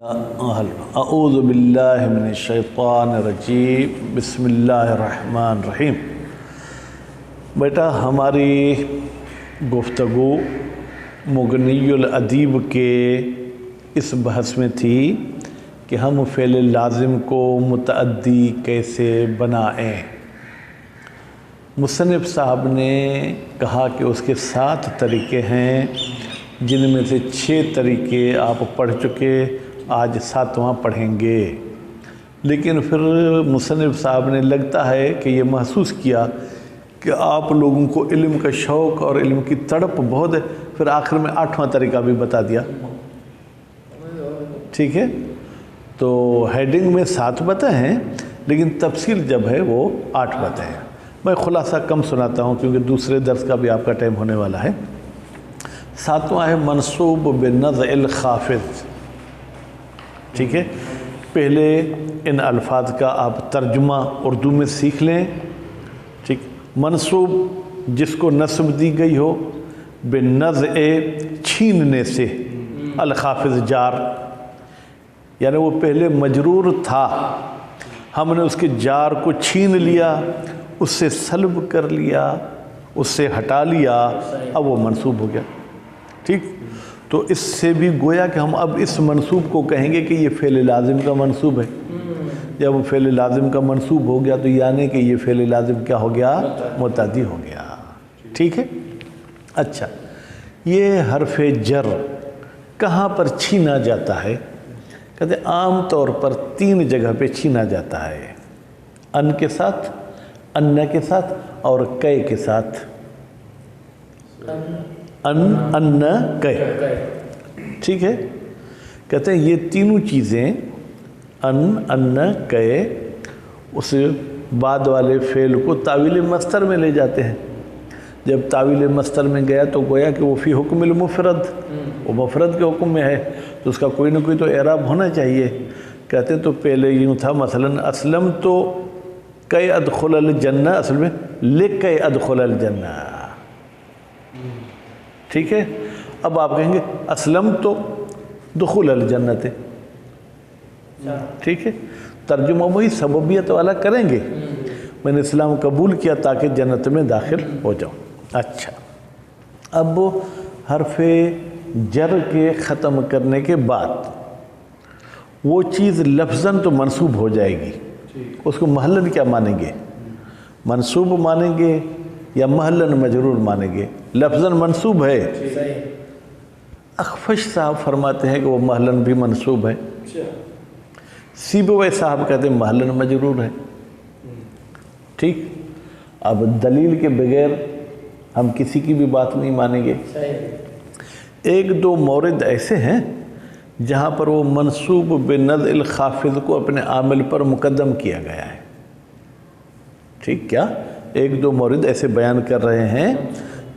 اعوذ باللہ من الشیطان الرجیم بسم اللہ الرحمن الرحیم۔ بیٹا ہماری گفتگو مغنی الادیب کے اس بحث میں تھی کہ ہم فعل لازم کو متعدی کیسے بنائیں۔ مصنف صاحب نے کہا کہ اس کے 7 طریقے ہیں، جن میں سے 6 طریقے آپ پڑھ چکے، آج 7واں پڑھیں گے۔ لیکن پھر مصنف صاحب نے لگتا ہے کہ یہ محسوس کیا کہ آپ لوگوں کو علم کا شوق اور علم کی تڑپ بہت ہے، پھر آخر میں 8واں طریقہ بھی بتا دیا۔ ٹھیک ہے، تو ہیڈنگ میں 7 باتیں ہیں، لیکن تفصیل جب ہے وہ 8 باتیں ہیں۔ میں خلاصہ کم سناتا ہوں کیونکہ دوسرے درس کا بھی آپ کا ٹائم ہونے والا ہے۔ 7واں ہے منصوب بنزع الخافض۔ ٹھیک ہے، پہلے ان الفاظ کا آپ ترجمہ اردو میں سیکھ لیں۔ ٹھیک، منصوب جس کو نصب دی گئی ہو، بنزع چھیننے سے، الخافض جار، یعنی وہ پہلے مجرور تھا، ہم نے اس کے جار کو چھین لیا، اس سے سلب کر لیا، اس سے ہٹا لیا، اب وہ منصوب ہو گیا۔ ٹھیک، تو اس سے بھی گویا کہ ہم اب اس منصوب کو کہیں گے کہ یہ فعل لازم کا منصوب ہے۔ جب وہ فعل لازم کا منصوب ہو گیا تو یعنی کہ یہ فعل لازم کیا ہو گیا؟ متعدی ہو گیا۔ ٹھیک ہے، اچھا، یہ حرف جر کہاں پر چھینا جاتا ہے؟ کہتے ہیں عام طور پر 3 جگہ پہ چھینا جاتا ہے، ان کے ساتھ، ان کے ساتھ اور کئے کے ساتھ۔ ان کئے، ٹھیک ہے، کہتے ہیں یہ تینوں چیزیں ان کئے اس بعد والے فعل کو تاویل مصدر میں لے جاتے ہیں۔ جب تاویل مصدر میں گیا تو گویا کہ وہ فی حکم المفرد، وہ مفرد کے حکم میں ہے، تو اس کا کوئی نہ کوئی تو اعراب ہونا چاہیے۔ کہتے ہیں تو پہلے یوں تھا، مثلا اسلم تو کئ ادخل الجنہ، اصل میں لکئ ادخل الجنہ۔ ٹھیک ہے، اب آپ کہیں گے اسلم تو دخول الجنت۔ ٹھیک ہے، ترجمہ وہی سببیت والا کریں گے، میں نے اسلام قبول کیا تاکہ جنت میں داخل ہو جاؤں۔ اچھا، اب حرف جر کے ختم کرنے کے بعد وہ چیز لفظاً تو منصوب ہو جائے گی، اس کو محلاً کیا مانیں گے؟ منصوب مانیں گے یا محلاً مجرور مانیں گے؟ لفظاً منصوب ہے۔ اخفش صاحب فرماتے ہیں کہ وہ محلاً بھی منصوب ہے، سیبویہ صاحب کہتے ہیں محلاً مجرور ہے۔ ٹھیک، اب دلیل کے بغیر ہم کسی کی بھی بات نہیں مانیں گے۔ 1-2 مورد ایسے ہیں جہاں پر وہ منصوب بنزع الخافض کو اپنے عامل پر مقدم کیا گیا ہے۔ ٹھیک، کیا 1-2 مورد ایسے بیان کر رہے ہیں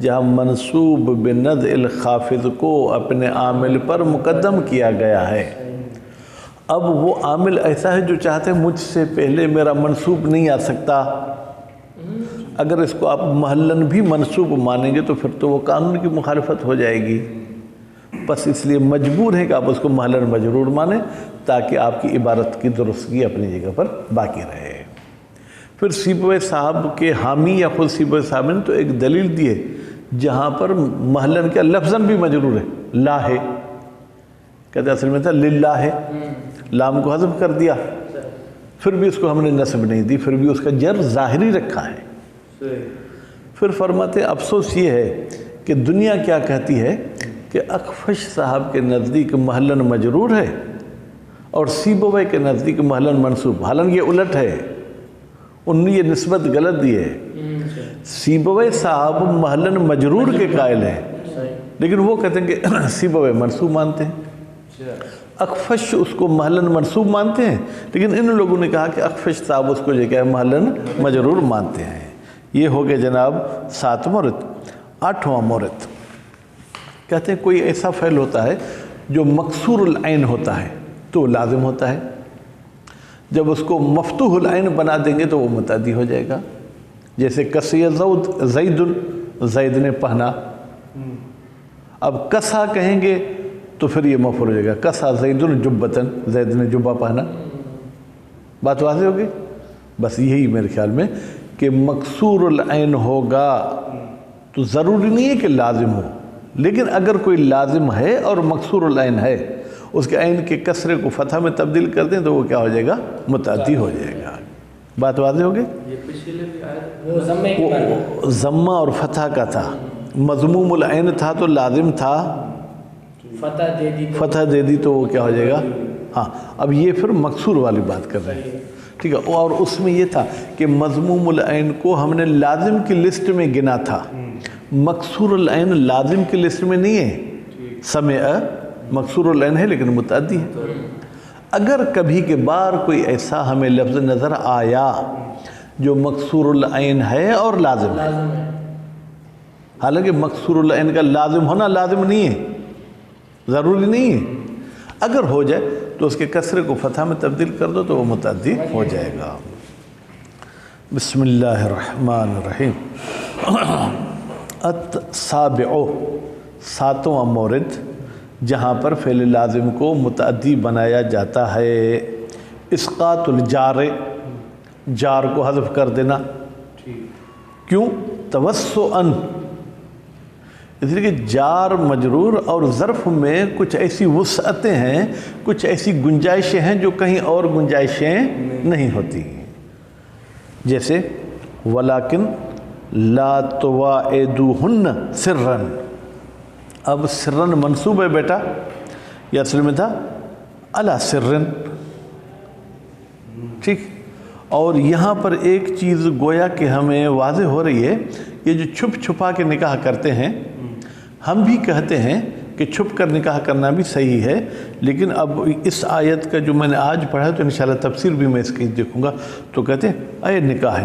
جہاں منصوب بنزع الخافض کو اپنے عامل پر مقدم کیا گیا ہے۔ اب وہ عامل ایسا ہے جو چاہتے ہیں مجھ سے پہلے میرا منصوب نہیں آ سکتا، اگر اس کو آپ محلاً بھی منصوب مانیں گے تو پھر تو وہ قانون کی مخالفت ہو جائے گی، بس اس لیے مجبور ہے کہ آپ اس کو محلاً مجرور مانیں تاکہ آپ کی عبارت کی درستگی اپنی جگہ پر باقی رہے۔ پھر سیبویہ صاحب کے حامی یا خود سیبویہ صاحب نے تو ایک دلیل دی ہے جہاں پر محلاً کیا لفظاً بھی مجرور ہے، لا ہے، کہتے اصل میں تھا للہ ہے، لام کو حذف کر دیا، پھر بھی اس کو ہم نے نصب نہیں دی، پھر بھی اس کا جر ظاہری رکھا ہے۔ پھر فرماتے افسوس یہ ہے کہ دنیا کیا کہتی ہے کہ اخفش صاحب کے نزدیک محلاً مجرور ہے اور سیبویہ کے نزدیک محلاً منصوب، حالانکہ یہ الٹ ہے، انہوں نے یہ نسبت غلط دی ہے۔ سیبویہ صاحب محلاً مجرور کے قائل ہیں، لیکن وہ کہتے ہیں کہ سیبویہ منصوب مانتے ہیں، اخفش اس کو محلاً منصوب مانتے ہیں، لیکن ان لوگوں نے کہا کہ اخفش صاحب اس کو جو کہ محلاً مجرور مانتے ہیں۔ یہ ہو گئے جناب 7 مورد۔ 8واں مورد کہتے ہیں کوئی ایسا فعل ہوتا ہے جو مکسور العین ہوتا ہے تو لازم ہوتا ہے، جب اس کو مفتوح العین بنا دیں گے تو وہ متعدی ہو جائے گا، جیسے کسی زید، زید نے پہنا۔ اب کسا کہیں گے تو پھر یہ مفعول ہو جائے گا، کسا زیدن جبتن، زید نے جبہ پہنا. بات واضح ہوگی؟ بس یہی میرے خیال میں کہ مکسور العین ہوگا تو ضروری نہیں ہے کہ لازم ہو، لیکن اگر کوئی لازم ہے اور مکسور العین ہے، اس کے عین کے کسرے کو فتح میں تبدیل کر دیں تو وہ کیا ہو جائے گا؟ متعدی ہو جائے گا. بات واضح ہوگی؟ وہ ضمہ اور فتح کا تھا، مضموم العین تھا تو لازم تھا، فتح دے دی تو وہ کیا ہو جائے گا؟ ہاں. اب یہ پھر مکسور والی بات کر رہے ہیں، ٹھیک ہے. اور اس میں یہ تھا کہ مضموم العین کو ہم نے لازم کی لسٹ میں گنا تھا، مکسور العین لازم کی لسٹ میں نہیں ہے. سمع مکسور العین ہے لیکن متعدی ہے. اگر کبھی کے بار کوئی ایسا ہمیں لفظ نظر آیا جو مکسور العین ہے اور لازم ہے، حالانکہ مکسور العین کا لازم ہونا لازم نہیں ہے، ضروری نہیں ہے، اگر ہو جائے تو اس کے کسرے کو فتح میں تبدیل کر دو تو وہ متعدی ہو جائے گا. بسم اللہ الرحمن الرحیم. السابع، ساتواں مورد جہاں پر فعل لازم کو متعدی بنایا جاتا ہے، اسقاط الجار، جار کو حذف کر دینا. کیوں؟ توسعاً، اس لیے کہ جار مجرور اور ظرف میں کچھ ایسی وسعتیں ہیں، کچھ ایسی گنجائشیں ہیں جو کہیں اور گنجائشیں نہیں ہوتی. جیسے ولیکن لا تواعدوہن سرًا، اب سرًا منصوب ہے بیٹا، یہ اصل میں تھا علی سرًا، ٹھیک. اور یہاں پر ایک چیز گویا کہ ہمیں واضح ہو رہی ہے، یہ جو چھپ چھپا کے نکاح کرتے ہیں، ہم بھی کہتے ہیں کہ چھپ کر نکاح کرنا بھی صحیح ہے، لیکن اب اس آیت کا جو میں نے آج پڑھا ہے تو انشاءاللہ تفسیر بھی میں اس کی دیکھوں گا، تو کہتے ہیں اے نکاح،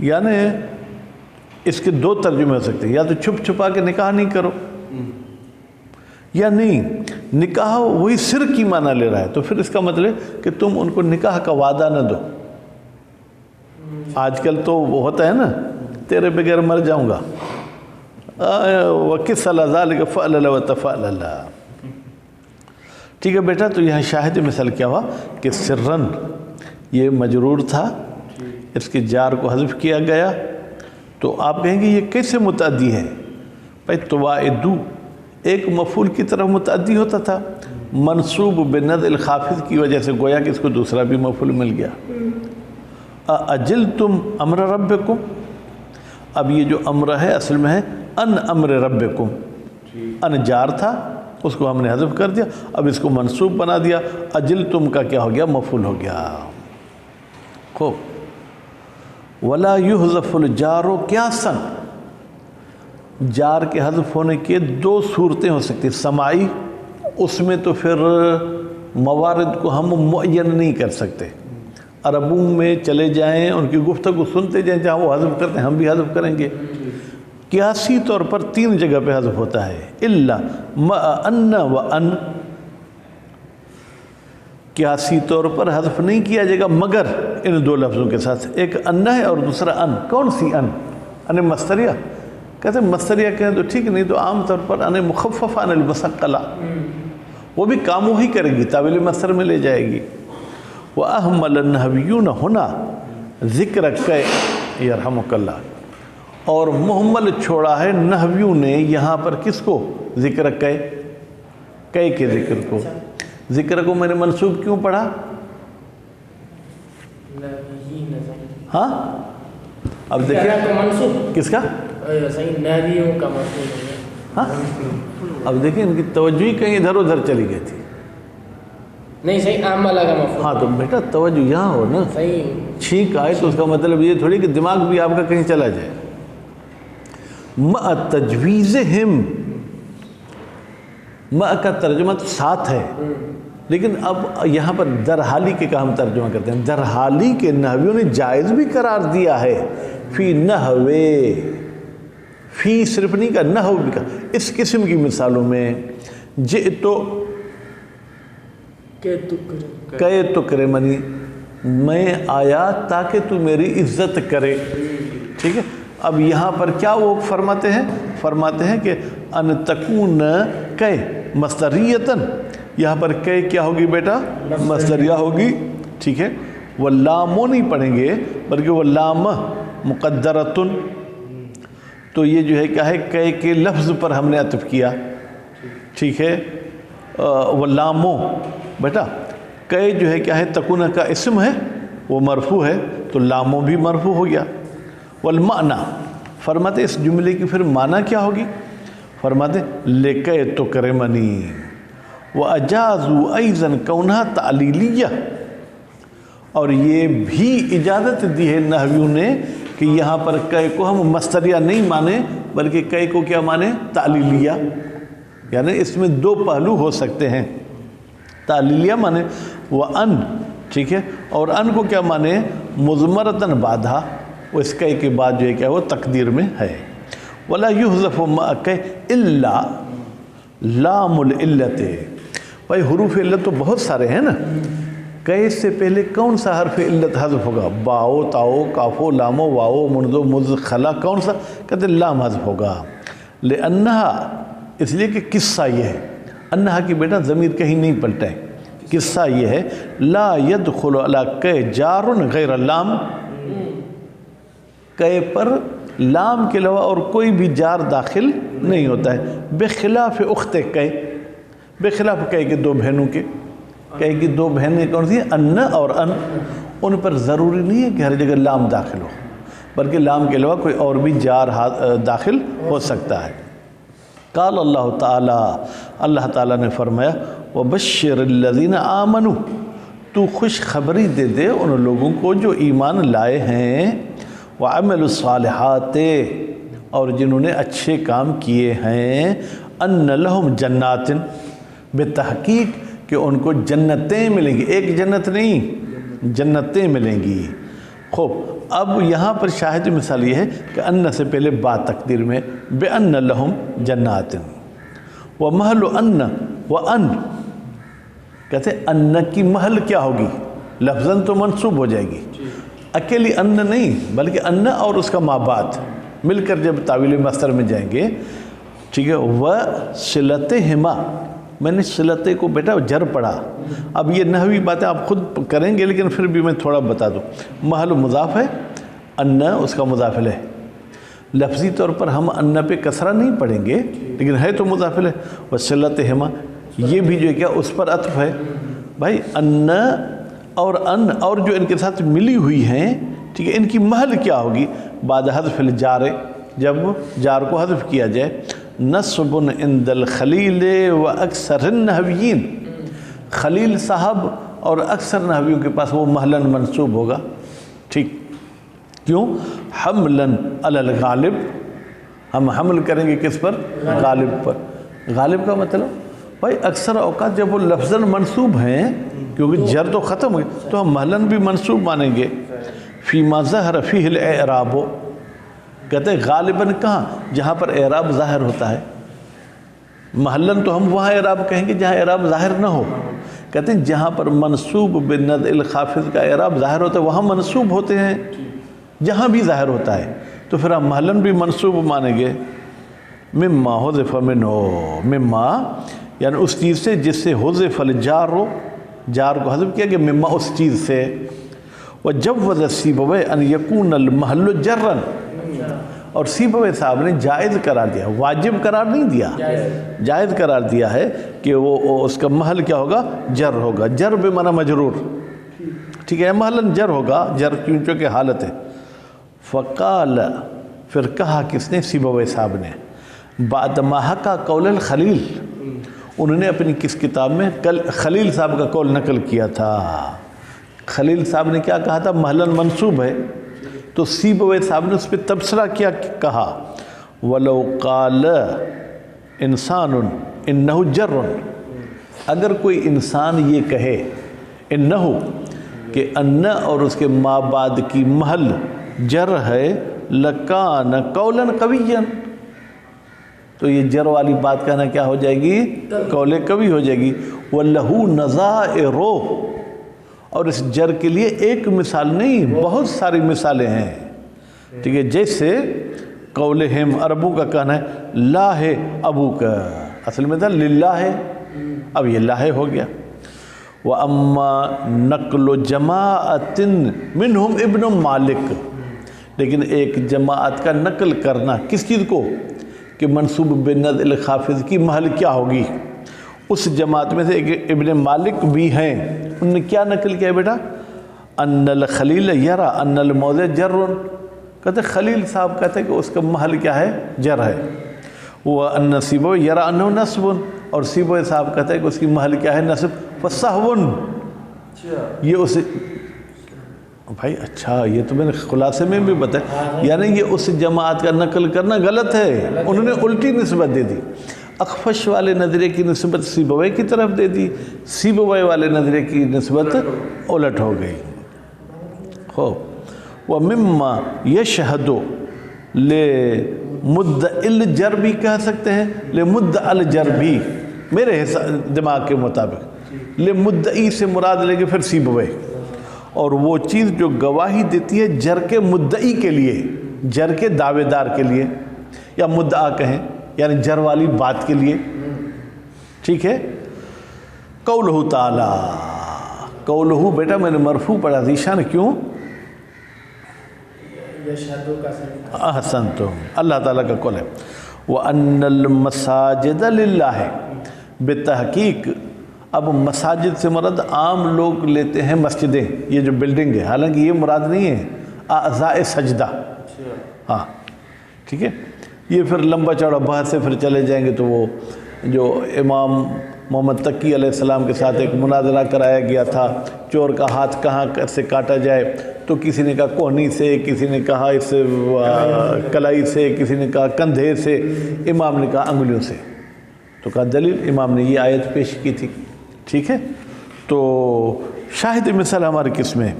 یعنی اس کے دو ترجمے ہو سکتے ہیں، یا تو چھپ چھپا کے نکاح نہیں کرو، یا نہیں نکاح وہی سر کی معنی لے رہا ہے، تو پھر اس کا مطلب کہ تم ان کو نکاح کا وعدہ نہ دو. آج کل تو وہ ہوتا ہے نا، تیرے بغیر مر جاؤں گا، وَكِسَ لَذَلِكَ فَعْلَلَ وَتَفَعْلَلَ. ٹھیک ہے بیٹا. تو یہاں شاہد مثال کیا ہوا کہ سرًا یہ مجرور تھا، اس کے جار کو حذف کیا گیا، تو آپ کہیں گے یہ کیسے متعدی ہے؟ بھائی تواعدو ایک مفعول کی طرف متعدی ہوتا تھا، منصوب بنضع الخافض کی وجہ سے گویا کہ اس کو دوسرا بھی مفعول مل گیا. اجلتم امر ربکم، اب یہ جو امر ہے اصل میں ہے ان امر ربکم، ان جار تھا اس کو ہم نے حذف کر دیا، اب اس کو منصوب بنا دیا، اجلتم کا کیا ہو گیا؟ مفعول ہو گیا. خوب. ولا یحذف الجار قیاسا، جار کے حذف ہونے کے دو صورتیں ہو سکتی، سماعی، اس میں تو پھر موارد کو ہم معین نہیں کر سکتے، عربوں میں چلے جائیں، ان کی گفتگو سنتے جائیں، جہاں وہ حذف کرتے ہیں ہم بھی حذف کریں گے. قیاسی طور پر تین جگہ پہ حذف ہوتا ہے، الا مع ان و ان، قیاسی طور پر حذف نہیں کیا جائے گا مگر ان دو لفظوں کے ساتھ، ایک ان ہے اور دوسرا ان. کون سی ان؟ ان مصدریہ. کہتے ہیں مصدریہ کہیں تو ٹھیک، نہیں تو عام طور پر ان مخفف عن المثقلہ، وہ بھی کام وہی کرے گی، تاویل مصدر میں لے جائے گی. وَأَهْمَلَ النَّحْوِيُّونَ هُنَا ذِكْرَ كَيْ يَرْحَمُكَ اللَّهُ، اور محمل چھوڑا ہے نحویوں نے یہاں پر کس کو؟ ذکر کئے کے ذکر کو. ذکر کو میں نے منصوب کیوں پڑھا؟ ہاں اب دیکھیں کس کا؟ ہاں اب دیکھیں ان کی توجہ ہی کہیں ادھر ادھر چلی گئی تھی. نہیں صحیح عاملہ کا مفعول. ہاں تو بیٹا توجہ یہاں ہو نا، صحیح چھینک آئے تو اس کا مطلب یہ تھوڑی کہ دماغ بھی آپ کا کہیں چلا جائے. مع تجویزہم، مع کا ترجمہ تو ساتھ ہے، لیکن اب یہاں پر درحالی کے کا ہم ترجمہ کرتے ہیں. درحالی کے نحویوں نے جائز بھی قرار دیا ہے، فی نحوے، فی صرف نہیں کا، نحو بھی کا. اس قسم کی مثالوں میں جئتو کہ تکرمنی، میں آیا تاکہ تو میری عزت کرے. ٹھیک ہے. اب یہاں پر کیا وہ فرماتے ہیں کہ ان تکون کہ مصدریتن، یہاں پر کئے کیا ہوگی بیٹا؟ مصدریہ ہوگی، ٹھیک ہے. وہ لامو نہیں پڑھیں گے بلکہ وہ لام مقدرتن، تو یہ جو ہے کیا ہے کئے کے لفظ پر ہم نے عطف کیا، ٹھیک ہے. وہ لامو بیٹا کئے جو ہے کیا ہے تکونہ کا اسم ہے، وہ مرفوع ہے تو لامو بھی مرفوع ہو گیا. والمعنی فرماتے اس جملے کی پھر معنی کیا ہوگی؟ فرماتے لکے تکرمنی وَأَجَازُوا أَيْضًا كَوْنَهَا تَعْلِيلِيَّةً، اور یہ بھی اجازت دی ہے نحویوں نے کہ یہاں پر کئے کو ہم مصدریہ نہیں مانیں بلکہ کئے کو کیا مانیں؟ تعلیلیہ، یعنی اس میں دو پہلو ہو سکتے ہیں. تعلیلیہ مانے وَأَن، ٹھیک ہے، اور ان کو کیا مانے؟ مضمرتاً بعدھا، وہ اس کئے کے بعد جو ہے کیا وہ تقدیر میں ہے. وَلَا يُحْذَفُ مَعَ كَئْ إِلَّا لام العلت. بھائی حروف علت تو بہت سارے ہیں نا، کئے سے پہلے کون سا حرف علت حذف ہوگا؟ باؤ، تاؤ، کافو، لامو، واؤ، منذو، مز، خلا، کون سا؟ کہتے ہیں لام حذف ہوگا. لأنہا، اس لیے کہ قصہ یہ ہے، انہا کی بیٹا ضمیر کہیں نہیں پلٹے، قصہ یہ ہے لا يدخل علی کئ جار غیر اللام، کئے پر لام کے علاوہ اور کوئی بھی جار داخل نہیں ہوتا ہے. بخلاف اخت کئے، بخلاف کئے کے دو بہنوں کے، کئے کی دو بہنیں کون سی ہیں؟ ان اور ان، ان پر ضروری نہیں ہے کہ ہر جگہ لام داخل ہو، بلکہ لام کے علاوہ کوئی اور بھی جار داخل ہو سکتا ہے. قال اللہ تعالی، اللہ تعالیٰ نے فرمایا وَبَشِّرِ الَّذِينَ آمَنُوا، تو خوشخبری دے دے ان لوگوں کو جو ایمان لائے ہیں، وَعَمِلُوا الصَّالِحَاتِ، اور جنہوں نے اچھے کام کیے ہیں، أَنَّ لَهُمْ جَنَّاتٍ، بتحقیق کہ ان کو جنتیں ملیں گی، ایک جنت نہیں جنتیں ملیں گی. خوب، اب یہاں پر شاہد مثال یہ ہے کہ ان سے پہلے با تقدیر میں بِأَنَّ لَهُمْ جَنَّاتٍ، وَمَحْلُ أَنَّ وَأَنَّ، کہتے ہیں ان کی محل کیا ہوگی؟ لفظاً تو منصوب ہو جائے گی، اکیلی ان نہیں بلکہ ان اور اس کا مابعد مل کر جب تعویل مصدر میں جائیں گے، ٹھیک ہے. وَصِلَتِهِمَا، میں نے صلتے کو بیٹا جر پڑھا. اب یہ نحوی باتیں آپ خود کریں گے لیکن پھر بھی میں تھوڑا بتا دوں. محل مضاف ہے، ان اس کا مضاف ہے. لفظی طور پر ہم ان پہ کسرہ نہیں پڑھیں گے لیکن ہے تو مضاف ہے. وَصِلَتِهِمَا، یہ بھی جو ہے کیا اس پر عطف ہے. بھائی ان اور ان اور جو ان کے ساتھ ملی ہوئی ہیں، ٹھیک ہے، ان کی محل کیا ہوگی؟ بعد حذف الجار، جب جار کو حذف کیا جائے. نصب عند الخلیل و اکثر النحویین، خلیل صاحب اور اکثر نحویوں کے پاس وہ محلاً منصوب ہوگا. ٹھیک، کیوں؟ حملاً علی الغالب، ہم حمل کریں گے کس پر؟ غالب پر. غالب کا مطلب بھائی اکثر اوقات جب وہ لفظاً منصوب ہیں، کیونکہ جر تو ختم ہوئی، تو ہم محلاً بھی منصوب مانیں گے. فیما ظہر فیہ الاعراب، کہتے ہیں غالباً کہاں؟ جہاں پر اعراب ظاہر ہوتا ہے. محلاً تو ہم وہاں اعراب کہیں گے جہاں اعراب ظاہر نہ ہو. کہتے ہیں جہاں پر منصوب بالند الخافض کا اعراب ظاہر ہوتا ہے وہاں منصوب ہوتے ہیں، جہاں بھی ظاہر ہوتا ہے تو پھر ہم محلاً بھی منصوب مانیں گے. مما حذف منہ، مما یعنی اس چیز سے جس سے حذف الجار، جار کو حذف کیا کہ مما اس چیز سے. وجوز سیبویہ ان یکون المحل جرًا، اور سیبویہ صاحب نے جائز قرار دیا، واجب قرار نہیں دیا، جائز قرار دیا ہے کہ وہ اس کا محل کیا ہوگا؟ جر ہوگا. جر بمعنی مجرور، ٹھیک ہے، محلاً جر ہوگا، جر چونکہ حالت ہے. فقال، پھر کہا کس نے؟ سیبویہ صاحب نے. بعد ما حکا قول الخلیل، انہوں نے اپنی کس کتاب میں خلیل صاحب کا قول نقل کیا تھا. خلیل صاحب نے کیا کہا تھا؟ محلاً منصوب ہے. تو سیبویہ صاحب نے اس پہ تبصرہ کیا کہا؟ وَلَوْ قَالَ إِنسَانٌ إِنَّهُ جَرٌ، اگر کوئی انسان یہ کہے انہو کہ ان اور اس کے ما بعد کی محل جر ہے، لَكَانَ قَوْلًا قَوِيًّا، تو یہ جر والی بات کہنا کیا ہو جائے گی؟ قول قوی ہو جائے گی. وَلَهُ نَظَائِرُ، اور اس جر کے لیے ایک مثال نہیں بہت ساری مثالیں ہیں. ٹھیک ہے، جیسے قولہم، عربوں کا کہنا ہے لا ہے ابو کا، اصل میں تھا للہ ہے، اب یہ لاہ ہو گیا۔ وَأَمَّا نَقْلُ جَمَاعَةٍ مِّنْهُمْ ابن مالک، لیکن ایک جماعت کا نقل کرنا کس چیز کو، کہ منصوب بند الخافض کی محل کیا ہوگی، اس جماعت میں سے ایک ابن مالک بھی ہیں، انہوں نے کیا نقل کیا بیٹا، ان الخلیل یرا ان الموضع جر، کہتے خلیل صاحب کہتے ہیں کہ اس کا محل کیا ہے، جر ہے، وَأَنَّ سِيبَوَيْ يَرَى أَنَّهُ نَصْبٌ، اور سیبوی صاحب کہتے ہیں کہ اس کی محل کیا ہے، نصب، فَصَحْوٌ، یہ اسے بھائی اچھا یہ تو میں نے خلاصے میں بھی بتایا، یعنی یہ اس جماعت کا نقل کرنا غلط ہے، انہوں نے الٹی نسبت دے دی، اخفش والے نظریے کی نسبت سیبوی کی طرف دے دی، سیبوی والے نظریے کی نسبت الٹ ہو گئی۔ خوب وَمِمَّا يَشْهَدُ لِمُدَّعِ الْجَرْبِ کہہ سکتے ہیں، لِمُدَّعِ الْجَرْبِ میرے دماغ کے مطابق، لِمُدَّعِ سے مراد لے کے پھر سیبوی، اور وہ چیز جو گواہی دیتی ہے جر کے مدعی کے لیے، جر کے دعوے دار کے لیے، یا مدعا کہیں یعنی جر والی بات کے لیے، ٹھیک ہے۔ قولہ تعالی، قولہ بیٹا میں نے مرفوع پڑھا ذیشان، کیوں، احسنتم، اللہ تعالیٰ کا قول ہے، وَأَنَّ الْمَسَاجِدَ لِلَّهِ، بتحقیق اب مساجد سے مراد عام لوگ لیتے ہیں مسجدیں، یہ جو بلڈنگ ہے، حالانکہ یہ مراد نہیں ہے اعضاء سجدہ، ہاں ٹھیک ہے، یہ پھر لمبا چوڑا بحث سے پھر چلے جائیں گے، تو وہ جو امام محمد تقی علیہ السلام کے ساتھ ایک مناظرہ کرایا گیا تھا، چور کا ہاتھ کہاں سے کاٹا جائے، تو کسی نے کہا کوہنی سے، کسی نے کہا اس کلائی سے، کسی نے کہا کندھے سے، امام نے کہا انگلیوں سے، تو کہا دلیل، امام نے یہ آیت پیش کی تھی، ٹھیک ہے۔ تو شاہد مثال ہمارے کس میں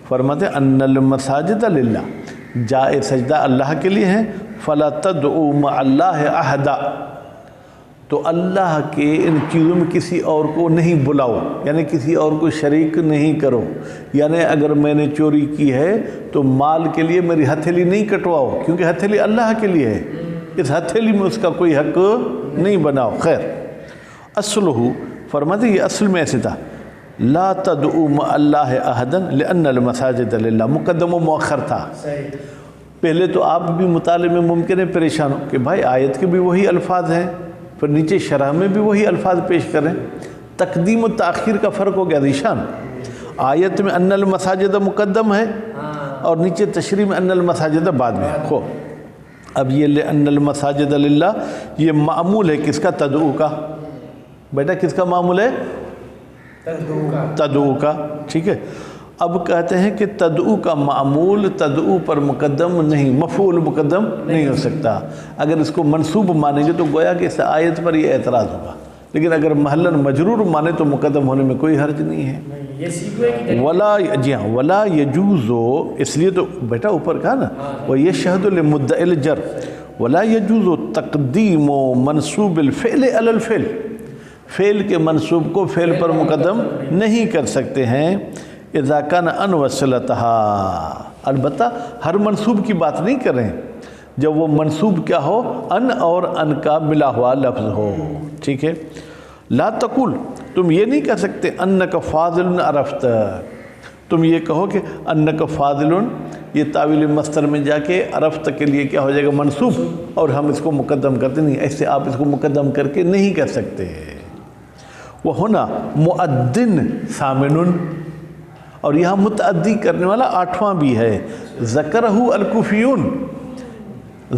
فرماتے ہیں ان المساجد للہ، جائے سجدہ اللہ کے لیے ہیں، فلا تدعوا مع اللہ احدا، تو اللہ کے ان چیزوں میں کسی اور کو نہیں بلاؤ، یعنی کسی اور کو شریک نہیں کرو، یعنی اگر میں نے چوری کی ہے تو مال کے لیے میری ہتھیلی نہیں کٹواؤ، کیونکہ ہتھیلی اللہ کے لیے ہے، اس ہتھیلی میں اس کا کوئی حق نہیں بناؤ۔ خیر اصلہ فرماتے یہ اصل میں ایسے تھا، لا تدعوا مع اللہ احدا لان المساجد للہ، مقدم و مؤخر تھا، پہلے تو آپ بھی مطالعے میں ممکن ہے پریشان ہو کہ بھائی آیت کے بھی وہی الفاظ ہیں، پھر نیچے شرح میں بھی وہی الفاظ پیش کریں، تقدیم و تاخیر کا فرق ہو گیا ذیشان، آیت میں ان المساجد مقدم ہے اور نیچے تشریح میں ان المساجد بعد میں، خو اب یہ لأن المساجد للہ یہ معمول ہے کس کا، تدعو کا، بیٹا کس کا معمول ہے، تدعو کا، ٹھیک ہے۔ اب کہتے ہیں کہ تدعو کا معمول تدعو پر مقدم نہیں، مفعول مقدم نہیں ہو سکتا، اگر اس کو منصوب مانیں گے تو گویا کہ اس آیت پر یہ اعتراض ہوگا، لیکن اگر محلاً مجرور مانے تو مقدم ہونے میں کوئی حرج نہیں ہے۔ ولا جی ہاں ولا یجوز، اس لیے تو بیٹا اوپر کہا نا، وَيَشْهَدُ لِمُدَّعِ الْجَرْ وَلَا يَجُوزُ تَقْدِيمُ مَنْصُوبِ الْفِعْلِ عَلَى الْفِعْلِ، فعل کے منصوب کو فعل پر مقدم نہیں کر سکتے ہیں، اذا کان ان وصلتها، البتہ ہر منصوب کی بات نہیں کر رہے ہیں، جب وہ منصوب کیا ہو، ان اور ان کا ملا ہوا لفظ ہو، ٹھیک ہے۔ لا تقول، تم یہ نہیں کہہ سکتے انک فاضل عرفت، تم یہ کہو کہ انک فاضل، یہ تعویل مصدر میں جا کے عرفت کے لیے کیا ہو جائے گا، منصوب، اور ہم اس کو مقدم کرتے نہیں، ایسے آپ اس کو مقدم کر کے نہیں کہہ سکتے۔ وہنا مؤذن ثامن، اور یہاں متعدی کرنے والا آٹھواں بھی ہے، ذکرہ الکوفیون،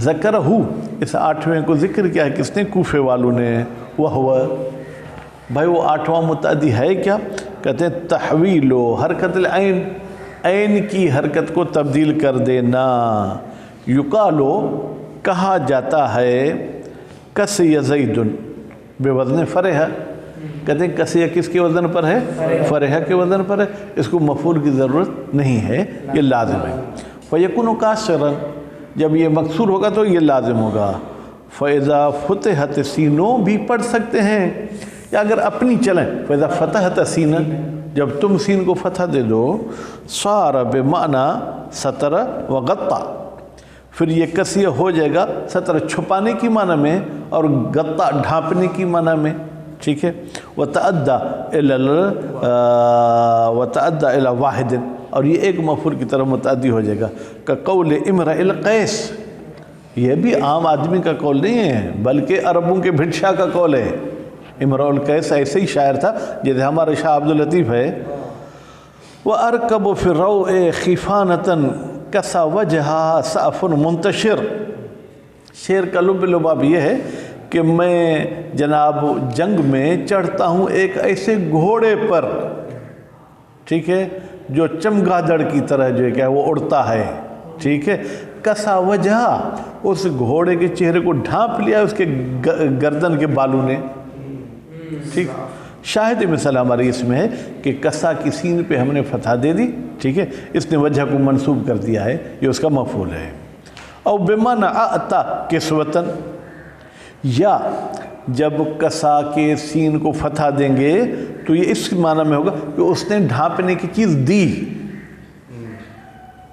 ذکرہ اس آٹھویں کو ذکر کیا ہے کس نے، کوفے والوں نے، وہ بھائی وہ آٹھواں متعدی ہے کیا، کہتے ہیں تحویل و حرکت العین، عین کی حرکت کو تبدیل کر دینا، یقالو کہا جاتا ہے، کس یزید بے وزن فرح، کہتے ہیں کسیہ کس کے وزن پر ہے، فرح کے وزن پر ہے، اس کو مفعول کی ضرورت نہیں ہے، یہ لازم ہے۔ فیکون کاسرا، جب یہ مکسور ہوگا تو یہ لازم ہوگا۔ فَإِذَا فُتِحَتِ سینوں بھی پڑھ سکتے ہیں، یا اگر اپنی چلیں فَإِذَا فَتَحَتَ سینا، جب تم سین کو فتح دے دو، صار بمعنی ستر وغطا، پھر یہ کسیہ ہو جائے گا ستر چھپانے کی معنی میں اور غطا ڈھانپنے کی معنی میں، ٹھیک ہے۔ وَتَعَدَّى إِلَى وَاحِدٍ، اور یہ ایک مفعول کی طرف متعدی ہو جائے گا، كَقَوْلِ امْرَئِ الْقَيْسِ، یہ بھی عام آدمی کا قول نہیں ہے بلکہ عربوں کے بھٹشا کا قول ہے۔ امرؤ القیس ایسے ہی شاعر تھا جیسے ہمارے شاہ عبداللطیف ہے۔ وَأَرْكَبُ فِي الرَّوْءِ خِفَانَةً كَسَى وَجْهَهَا سَعْفٌ مُنْتَشِرٌ، شعر کا لب لباب یہ ہے کہ میں جناب جنگ میں چڑھتا ہوں ایک ایسے گھوڑے پر، ٹھیک ہے، جو چمگادڑ کی طرح جو ہے کیا وہ اڑتا ہے، ٹھیک ہے۔ کسا وجہ، اس گھوڑے کے چہرے کو ڈھانپ لیا اس کے گردن کے بالوں نے، ٹھیک۔ شاہد مثال ہماری اس میں ہے کہ کسا کی سین پہ ہم نے فتح دے دی، ٹھیک ہے، اس نے وجہ کو منصوب کر دیا ہے، یہ اس کا مفعول ہے۔ او بمعنی اعطا کسوتن، یا جب کسا کے سین کو فتح دیں گے تو یہ اس معنی میں ہوگا کہ اس نے ڈھانپنے کی چیز دی،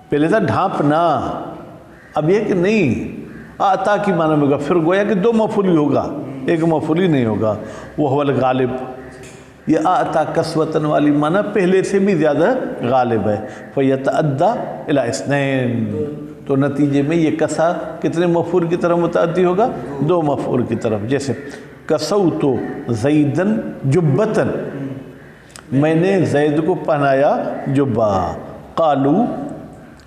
پہلے تھا ڈھانپنا، اب یہ کہ نہیں آتا کی معنی میں ہوگا، پھر گویا کہ دو مفعول ہی ہوگا، ایک مفعول ہی نہیں ہوگا۔ وہ الغالب، یہ آتا کسوتن والی معنی پہلے سے بھی زیادہ غالب ہے۔ فَيَتَعَدَّى إِلَىٰ اثْنَيْن، تو نتیجے میں یہ کسا کتنے مفعول کی طرف متعدی ہوگا؟ دو مفعول کی طرف۔ جیسے کسوت زیدن جبتن، میں نے زید کو پہنایا جبہ۔ قالو،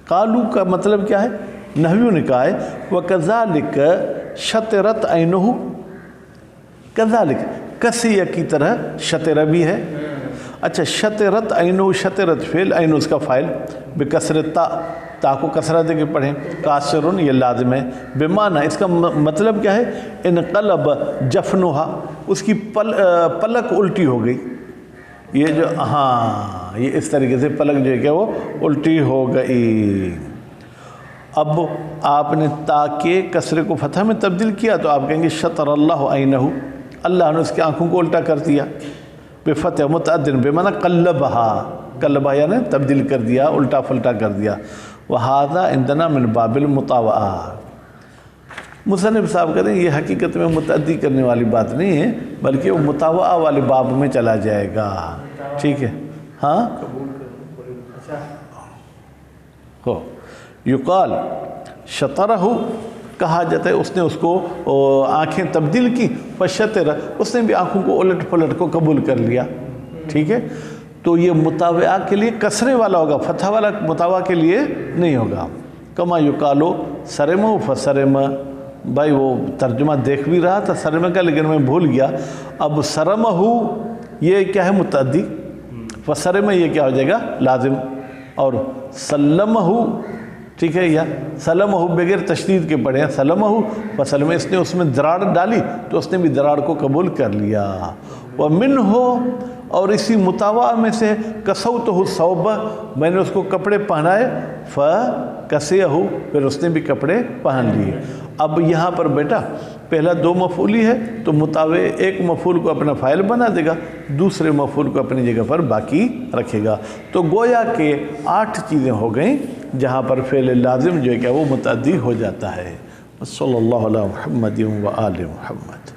قالو کا مطلب کیا ہے؟ نحویوں نے کہا ہے وَكَذَلِكَ شَطِرَتْ عَيْنُهُ، کذالک کسیہ کی طرح شطرہ بھی ہے۔ اچھا، شطرت عینو، شطرت فعل، عین اس کا فاعل، بکسرت تا، تا کو کسرہ دے کے پڑھیں، کاسرن یہ لازم ہے، بمعنی اس کا مطلب کیا ہے؟ انقلب جفنہا، اس کی پلک الٹی ہو گئی، یہ جو ہاں یہ اس طریقے سے پلک جو ہے کہ وہ الٹی ہو گئی۔ اب آپ نے تا کے کسرے کو فتح میں تبدیل کیا تو آپ کہیں گے شطر اللہ عینہ، اللہ نے اس کی آنکھوں کو الٹا کر دیا، بفتح متعدن بمعنی قلبہا، قلبہ یعنی تبدیل کر دیا، الٹا پھلٹا کر دیا۔ وَهَذَا عِنْدَنَا مِنْ بَابِ الْمُطَاوَعَةِ، مصنف صاحب کہتے ہیں یہ حقیقت میں متعدی کرنے والی بات نہیں ہے بلکہ وہ مطاوعہ والے باب میں چلا جائے گا، ٹھیک ہے۔ ہاں ہو یقال شطرہ، کہا جاتا ہے اس نے اس کو آنکھیں تبدیل کی، فشطر، اس نے بھی آنکھوں کو الٹ پلٹ کو قبول کر لیا، ٹھیک ہے۔ تو یہ مطاوعہ کے لیے کسرے والا ہوگا، فتح والا مطاوعہ کے لیے نہیں ہوگا۔ کما یقالو سرمہ فسرمہ، بھائی وہ ترجمہ دیکھ بھی رہا تھا سرمہ کا لیکن میں بھول گیا۔ اب سرمہ یہ کیا ہے؟ متعدی، فسرمہ یہ کیا ہو جائے گا؟ لازم، اور سلمہ، ٹھیک ہے، یا سلمہ بغیر تشدید کے پڑھے ہیں، سلمہ فسلمہ، اس نے اس میں دراڑ ڈالی تو اس نے بھی دراڑ کو قبول کر لیا۔ وَمِنْهُ، اور اسی مطاوعہ میں سے کسوتہ الثوب، میں نے اس کو کپڑے پہنائے، فَكَسِيَهُ، پھر اس نے بھی کپڑے پہن لیے۔ اب یہاں پر بیٹا پہلا دو مفعولی ہے تو مطاوع ایک مفعول کو اپنا فاعل بنا دے گا، دوسرے مفعول کو اپنی جگہ پر باقی رکھے گا، تو گویا کہ 8 چیزیں ہو گئیں جہاں پر فعل لازم جو ہے کہ وہ متعدی ہو جاتا ہے۔ صلی اللہ علیہ محمد و آل محمد۔